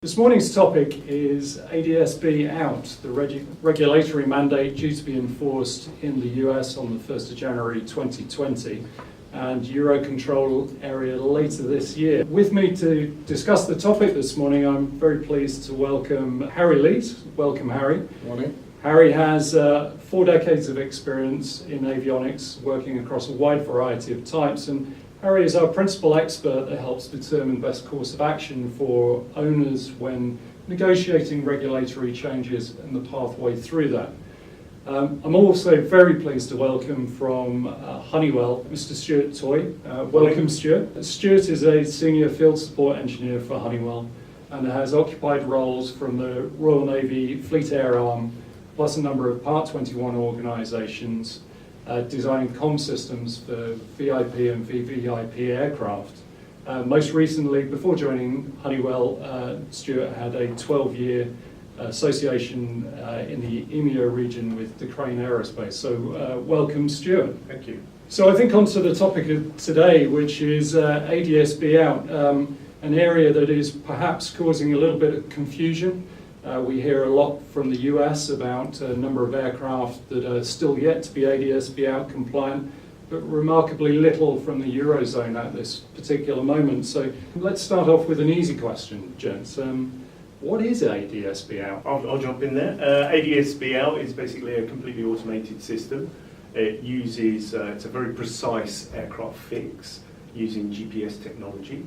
This morning's topic is ADS-B out, the regulatory mandate due to be enforced in the US on the 1st of January 2020 and Eurocontrol area later this year. With me to discuss the topic this morning, I'm very pleased to welcome Harry Lees. Welcome, Harry. Morning. Harry has 4 decades of experience in avionics, working across a wide variety of types, and Harry is our principal expert that helps determine best course of action for owners when negotiating regulatory changes and the pathway through that. I'm also very pleased to welcome from Honeywell, Mr. Stuart Toy. Welcome, Stuart. Stuart is a senior field support engineer for Honeywell and has occupied roles from the Royal Navy Fleet Air Arm, plus a number of Part 21 organisations, designing comm systems for VIP and VVIP aircraft. Most recently, before joining Honeywell, Stuart had a 12-year association in the EMEA region with Crane Aerospace. So welcome, Stuart. Thank you. So I think onto the topic of today, which is ADS-B out, an area that is perhaps causing a little bit of confusion. We hear a lot from the US about a number of aircraft that are still yet to be ADS-B out compliant, but remarkably little from the Eurozone at this particular moment. So let's start off with an easy question, gents. What is ADS-B out? I'll jump in there. ADS-B out is basically a completely automated system. It uses, it's a very precise aircraft fix using GPS technology.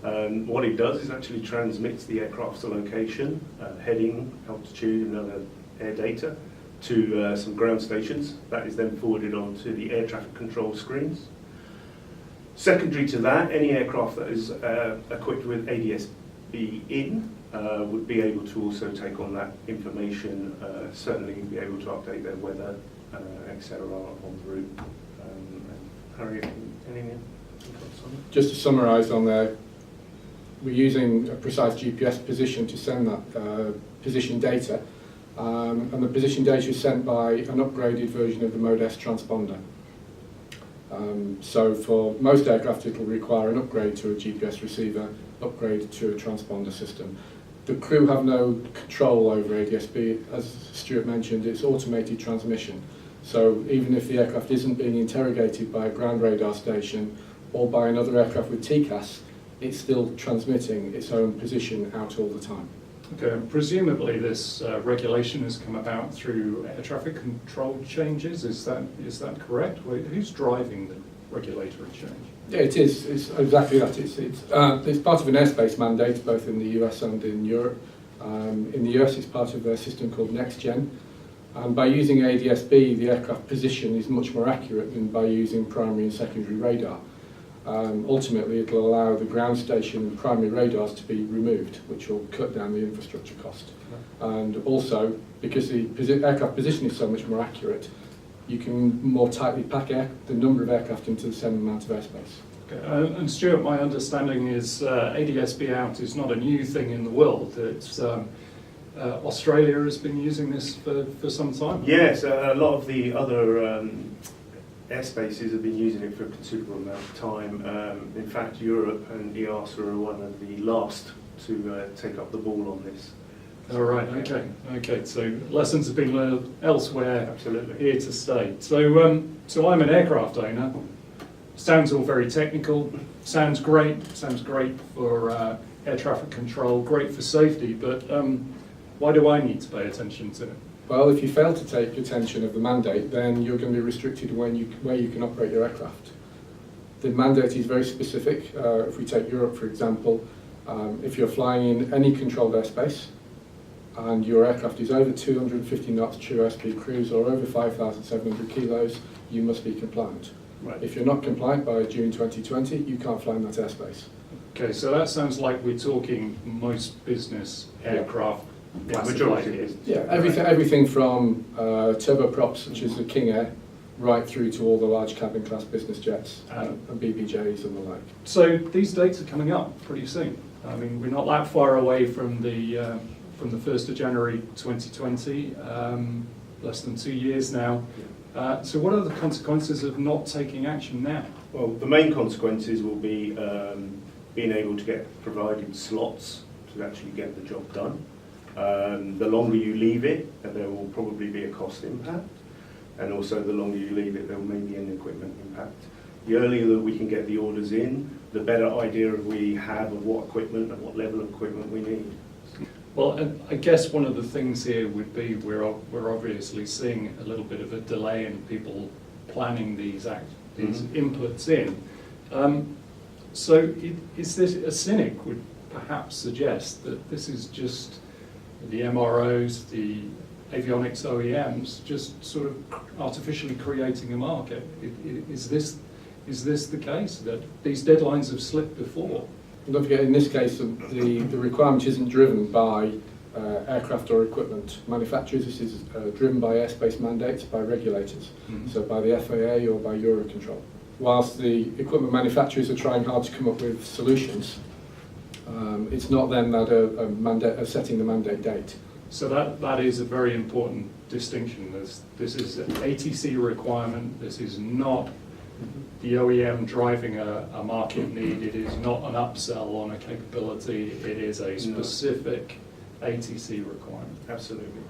What it does is actually transmits the aircraft's location, heading, altitude and other air data to some ground stations. That is then forwarded on to the air traffic control screens. Secondary to that, any aircraft that is equipped with ADS-B in would be able to also take on that information, certainly be able to update their weather, etc. on the route. Harry, anything else on it? Just to summarise on there, we're using a precise GPS position to send that position data, and the position data is sent by an upgraded version of the Mode S transponder. So for most aircraft it will require an upgrade to a GPS receiver, upgrade to a transponder system. The crew have no control over ADS-B. As Stuart mentioned, it's automated transmission. So even if the aircraft isn't being interrogated by a ground radar station or by another aircraft with TCAS, it's still transmitting its own position out all the time. Okay, and presumably this regulation has come about through air traffic control changes. Is that correct? Who's driving the regulatory change? Yeah, it is. It's exactly that. It's part of an airspace mandate, both in the US and in Europe. In the US, it's part of a system called NextGen. And by using ADS-B, the aircraft position is much more accurate than by using primary and secondary radar. Ultimately, it will allow the ground station primary radars to be removed, which will cut down the infrastructure cost. And also, because the aircraft position is so much more accurate, you can more tightly pack the number of aircraft into the same amount of airspace. Okay. And Stuart, my understanding is ADS-B out is not a new thing in the world. It's Australia has been using this for some time. Yes, a lot of the other airspaces have been using it for a considerable amount of time. In fact, Europe and EASA are one of the last to take up the ball on this. All right, okay. So lessons have been learned elsewhere. Absolutely. Here to stay. So I'm an aircraft owner. Sounds all very technical. Sounds great for air traffic control. Great for safety. But why do I need to pay attention to it? Well, if you fail to take attention of the mandate, then you're going to be restricted where you can operate your aircraft. The mandate is very specific. If we take Europe, for example, if you're flying in any controlled airspace and your aircraft is over 250 knots true airspeed cruise or over 5,700 kilos, you must be compliant. Right. If you're not compliant by June 2020, you can't fly in that airspace. Okay, so that sounds like we're talking most business aircraft. Majority is. Yeah, everything from turboprops such as the King Air right through to all the large cabin class business jets and BBJs and the like. So these dates are coming up pretty soon. I mean, we're not that far away from the 1st of January 2020, less than 2 years now. So what are the consequences of not taking action now? Well, the main consequences will be being able to get provided slots to actually get the job done. The longer you leave it, there will probably be a cost impact, and also the longer you leave it, there may be an equipment impact. The earlier that we can get the orders in, the better idea we have of what equipment and what level of equipment we need. Well, and I guess one of the things here would be we're obviously seeing a little bit of a delay in people planning these inputs in. So is this a cynic would perhaps suggest that this is just the MROs, the avionics OEMs, just sort of artificially creating a market? Is this the case, that these deadlines have slipped before? Don't forget, in this case, the requirement isn't driven by aircraft or equipment manufacturers. This is driven by airspace mandates, by regulators, so by the FAA or by Eurocontrol. Whilst the equipment manufacturers are trying hard to come up with solutions, it's not them that are setting the mandate date. So that is a very important distinction. This is an ATC requirement. This is not the OEM driving a market need. It is not an upsell on a capability. It is a specific ATC requirement. Absolutely.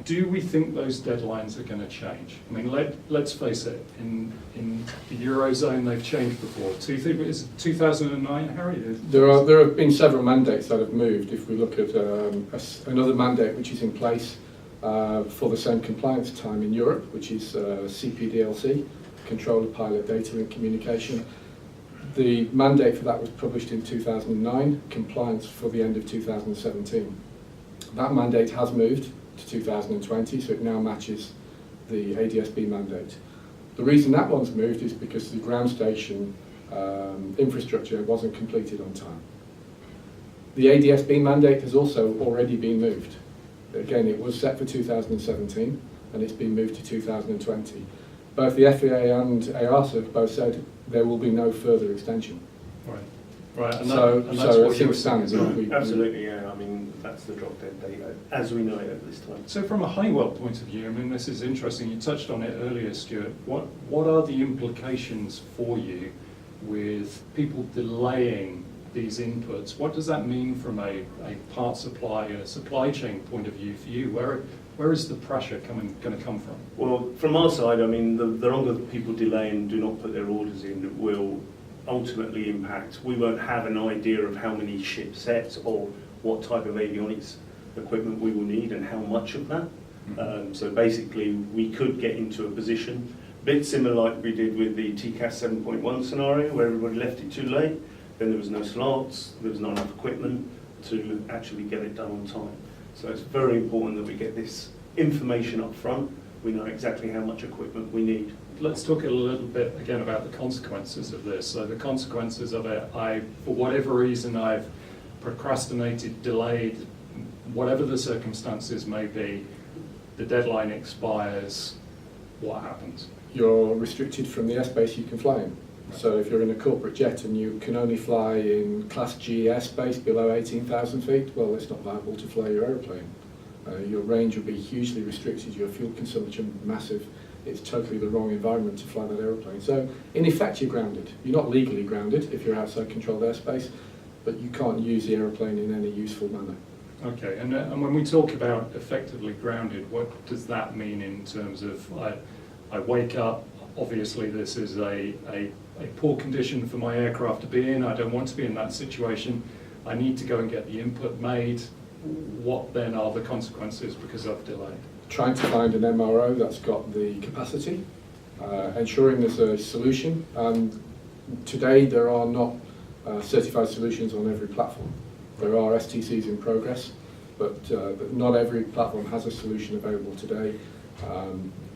Do we think those deadlines are going to change? I mean, let's face it, in the Eurozone they've changed before. Is it 2009, Harry? There have been several mandates that have moved. If we look at another mandate which is in place for the same compliance time in Europe, which is CPDLC, Control of Pilot Data and Communication. The mandate for that was published in 2009, compliance for the end of 2017. That mandate has moved to 2020, so it now matches the ADS-B mandate. The reason that one's moved is because the ground station infrastructure wasn't completed on time. The ADS-B mandate has also already been moved. Again, it was set for 2017 and it's been moved to 2020. Both the FAA and EASA have both said there will be no further extension. Right. And that's what as things stand. Absolutely, yeah. I mean, that's the drop dead date as we know it at this time. So from a Honeywell point of view, I mean, this is interesting. You touched on it earlier, Stuart. What are the implications for you with people delaying these inputs? What does that mean from a part supply, a supply chain point of view for you? Where is the pressure going to come from? Well, from our side, I mean, the longer people delay and do not put their orders in will ultimately impact. We won't have an idea of how many ship sets or what type of avionics equipment we will need and how much of that. So basically, we could get into a position, a bit similar like we did with the TCAS 7.1 scenario, where everybody left it too late, then there was no slots, there was not enough equipment to actually get it done on time. So it's very important that we get this information up front. We know exactly how much equipment we need. Let's talk a little bit again about the consequences of this. So the consequences of it, for whatever reason, I've procrastinated, delayed, whatever the circumstances may be, the deadline expires, what happens? You're restricted from the airspace you can fly in. So if you're in a corporate jet and you can only fly in Class G airspace below 18,000 feet, well, it's not viable to fly your aeroplane. Your range will be hugely restricted, your fuel consumption massive. It's totally the wrong environment to fly that aeroplane. So in effect, you're grounded. You're not legally grounded if you're outside controlled airspace, but you can't use the aeroplane in any useful manner. Okay, and when we talk about effectively grounded, what does that mean in terms of I wake up, obviously this is a poor condition for my aircraft to be in, I don't want to be in that situation, I need to go and get the input made. What then are the consequences because I've delayed? Trying to find an MRO that's got the capacity, ensuring there's a solution. Today there are not certified solutions on every platform. There are STCs in progress, but not every platform has a solution available today.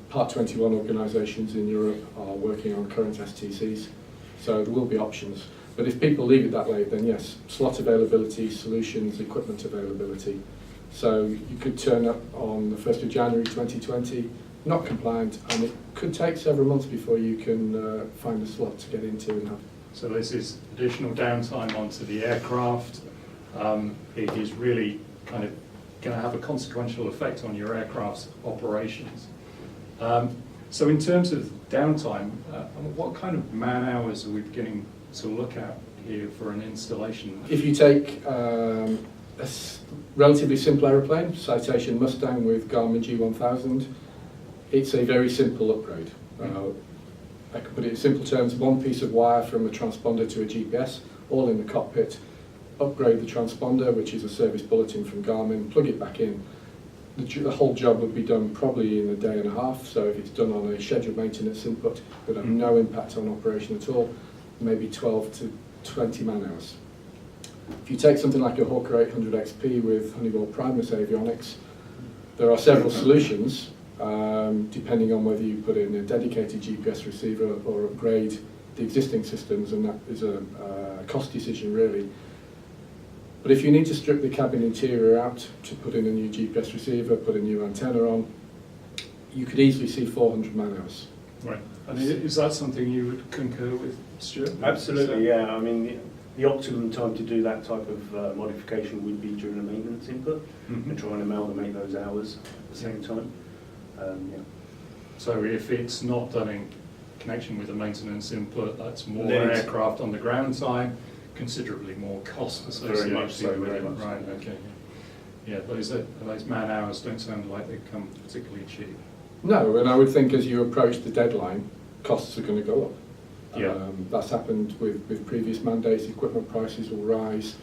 Part 21 organisations in Europe are working on current STCs, so there will be options. But if people leave it that late, then yes, slot availability, solutions, equipment availability. So you could turn up on the 1st of January 2020, not compliant, and it could take several months before you can find a slot to get into. So this is additional downtime onto the aircraft. It is really kind of going to have a consequential effect on your aircraft's operations. So in terms of downtime, what kind of man hours are we beginning to look at here for an installation? If you take relatively simple aeroplane, Citation Mustang with Garmin G1000. It's a very simple upgrade. I can put it in simple terms, one piece of wire from a transponder to a GPS, all in the cockpit, upgrade the transponder, which is a service bulletin from Garmin, plug it back in. The whole job would be done probably in a day and a half, so if it's done on a scheduled maintenance input, it would have no impact on operation at all, maybe 12 to 20 man-hours. If you take something like a Hawker 800 XP with Honeywell Primus avionics, there are several solutions, depending on whether you put in a dedicated GPS receiver or upgrade the existing systems, and that is a cost decision really. But if you need to strip the cabin interior out to put in a new GPS receiver, put a new antenna on, you could easily see 400 man-hours. Right. And is that something you would concur with, Stuart? Absolutely, yeah. I mean, the optimum time to do that type of modification would be during a maintenance input, and try and amalgamate those hours at the same time. Yeah. So if it's not done in connection with a maintenance input, that's more Then it's- aircraft on the ground time, considerably more cost associated Very much so, with very it. much so. Right, okay. Yeah, those man hours don't sound like they come particularly cheap. No, and I would think as you approach the deadline, costs are going to go up. Yeah. That's happened with previous mandates, equipment prices will rise.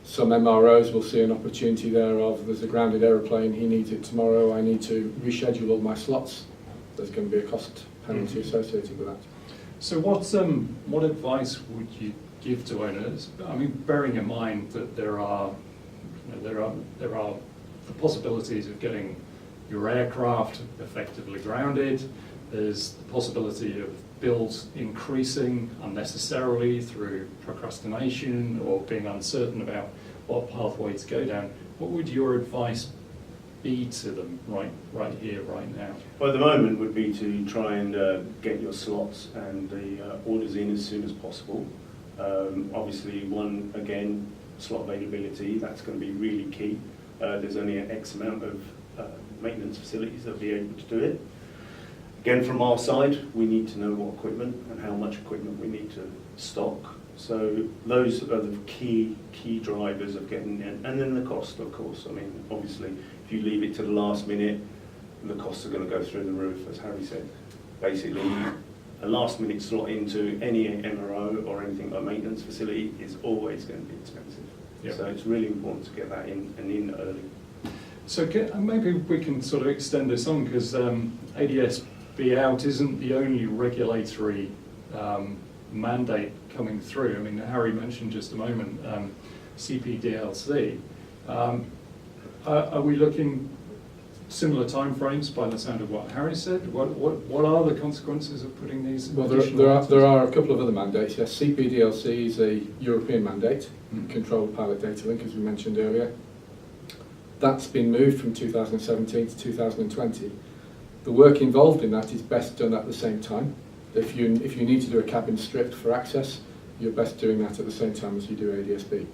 Some MROs will see an opportunity there of, there's a grounded aeroplane, he needs it tomorrow, I need to reschedule all my slots. There's going to be a cost penalty associated with that. So what advice would you give to owners? I mean, bearing in mind that there are the possibilities of getting your aircraft effectively grounded. There's the possibility of builds increasing unnecessarily through procrastination or being uncertain about what pathway to go down. What would your advice be to them right here, right now? Well, at the moment would be to try and get your slots and the orders in as soon as possible. Obviously, slot availability, that's going to be really key. There's only an X amount of maintenance facilities that will be able to do it. Again, from our side, we need to know what equipment and how much equipment we need to stock. So those are the key drivers of getting in. And then the cost, of course. I mean, obviously, if you leave it to the last minute, the costs are going to go through the roof, as Harry said. Basically, a last minute slot into any MRO or anything like maintenance facility is always going to be expensive. Yep. So it's really important to get that in and in early. So maybe we can sort of extend this on, because ADS-B out isn't the only regulatory mandate coming through. I mean, Harry mentioned just a moment CPDLC. Are we looking similar timeframes by the sound of what Harry said? What are the consequences of putting these? Well, there are a couple of other mandates. Yes, CPDLC is a European mandate, controlled pilot data link, as we mentioned earlier. That's been moved from 2017 to 2020. The work involved in that is best done at the same time. If you need to do a cabin strip for access, you're best doing that at the same time as you do ADS-B.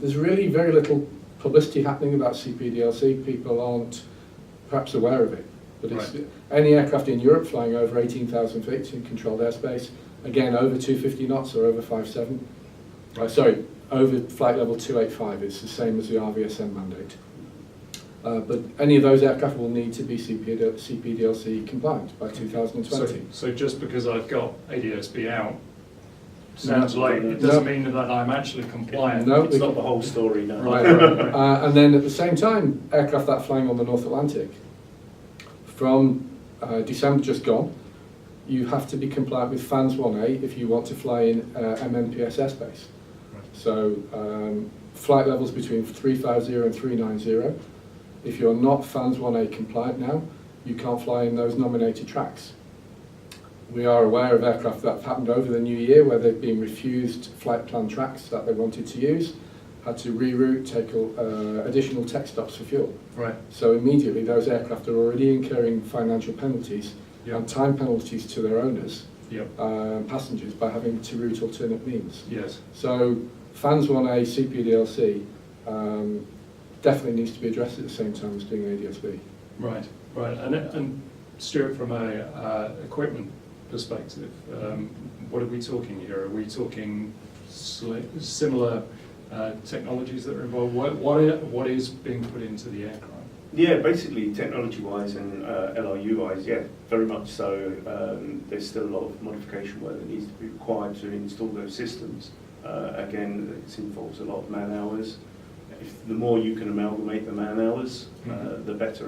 There's really very little publicity happening about CPDLC. People aren't perhaps aware of it. But it's any aircraft in Europe flying over 18,000 feet in controlled airspace, again over 250 knots or over 5.7. Over flight level 285, it's the same as the RVSM mandate. But any of those aircraft will need to be CPDLC compliant by 2020. So just because I've got ADS-B out, sounds like it doesn't mean that I'm actually compliant. No, it's not the whole story, no. Right. And then at the same time, aircraft that are flying on the North Atlantic, from December just gone, you have to be compliant with FANS 1A if you want to fly in MNPS airspace. So flight levels between 350 and 390. If you're not FANS 1A compliant now, you can't fly in those nominated tracks. We are aware of aircraft that have happened over the new year where they've been refused flight plan tracks that they wanted to use, had to reroute, take additional tech stops for fuel. Right. So immediately those aircraft are already incurring financial penalties and time penalties to their owners, passengers, by having to route alternate means. Yes. So FANS 1A CPDLC definitely needs to be addressed at the same time as doing ADS-B. Right. And Stuart, from a equipment perspective, what are we talking here? Are we talking similar technologies that are involved? What is being put into the aircraft? Yeah, basically technology-wise and LRU-wise, yeah, very much so. There's still a lot of modification work that needs to be required to install those systems. Again, it involves a lot of man hours. The more you can amalgamate the man hours, the better,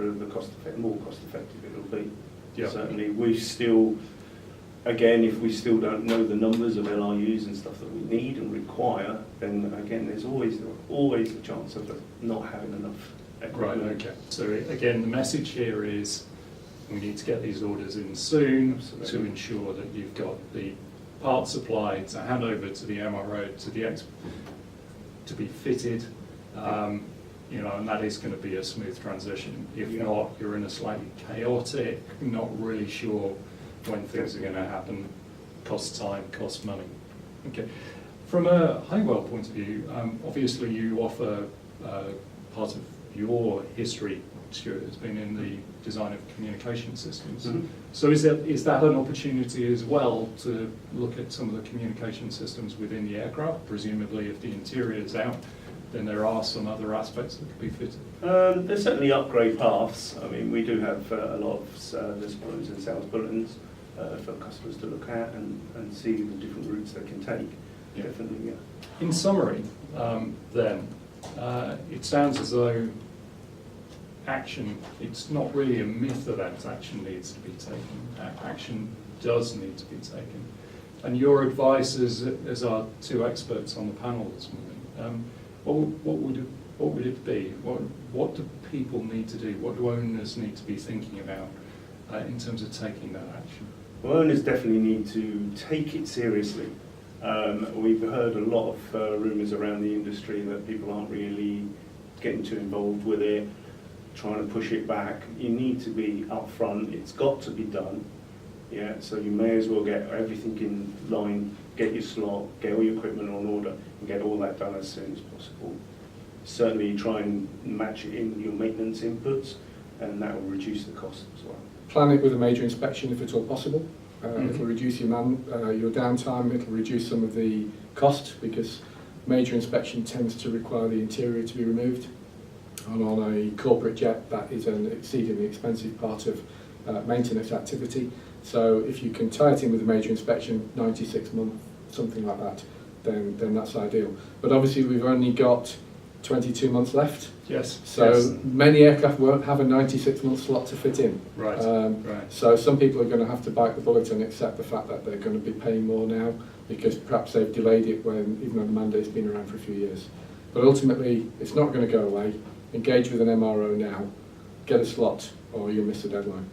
more cost-effective it will be. Yeah. Certainly, we still, again, if we still don't know the numbers of LRUs and stuff that we need and require, then again, there's always the chance of not having enough. Right, okay. So again, the message here is we need to get these orders in soon to ensure that you've got the part supply to hand over to the MRO, to be fitted, and that is going to be a smooth transition. If not, you're in a slightly chaotic, not really sure when things are going to happen, costs time, costs money. Okay. From a Honeywell point of view, obviously you offer part of your history, Stuart, has been in the design of communication systems. Mm-hmm. So is that an opportunity as well to look at some of the communication systems within the aircraft? Presumably if the interior is out, then there are some other aspects that could be fitted. There's certainly upgrade paths. I mean, we do have a lot of service bulletins and sales bulletins for customers to look at and see the different routes they can take. Yeah. Definitely, yeah. In summary, then, it sounds as though action, it's not really a myth that action needs to be taken. Action does need to be taken. And your advice as our two experts on the panel this morning, what would it be? What do people need to do? What do owners need to be thinking about in terms of taking that action? Well, owners definitely need to take it seriously. We've heard a lot of rumours around the industry that people aren't really getting too involved with it, trying to push it back. You need to be upfront. It's got to be done. Yeah, so you may as well get everything in line, get your slot, get all your equipment on order, and get all that done as soon as possible. Certainly try and match it in your maintenance inputs, and that will reduce the cost as well. Plan it with a major inspection if at all possible. It'll reduce your downtime, it'll reduce some of the cost because major inspection tends to require the interior to be removed. And on a corporate jet, that is an exceedingly expensive part of maintenance activity. So if you can tie it in with a major inspection, 96 months, something like that, then that's ideal. But obviously we've only got 22 months left. Yes. So many aircraft won't have a 96-month slot to fit in. Right. Right. So some people are going to have to bite the bullet and accept the fact that they're going to be paying more now because perhaps they've delayed it even though the mandate's been around for a few years. But ultimately, it's not going to go away. Engage with an MRO now, get a slot, or you'll miss the deadline.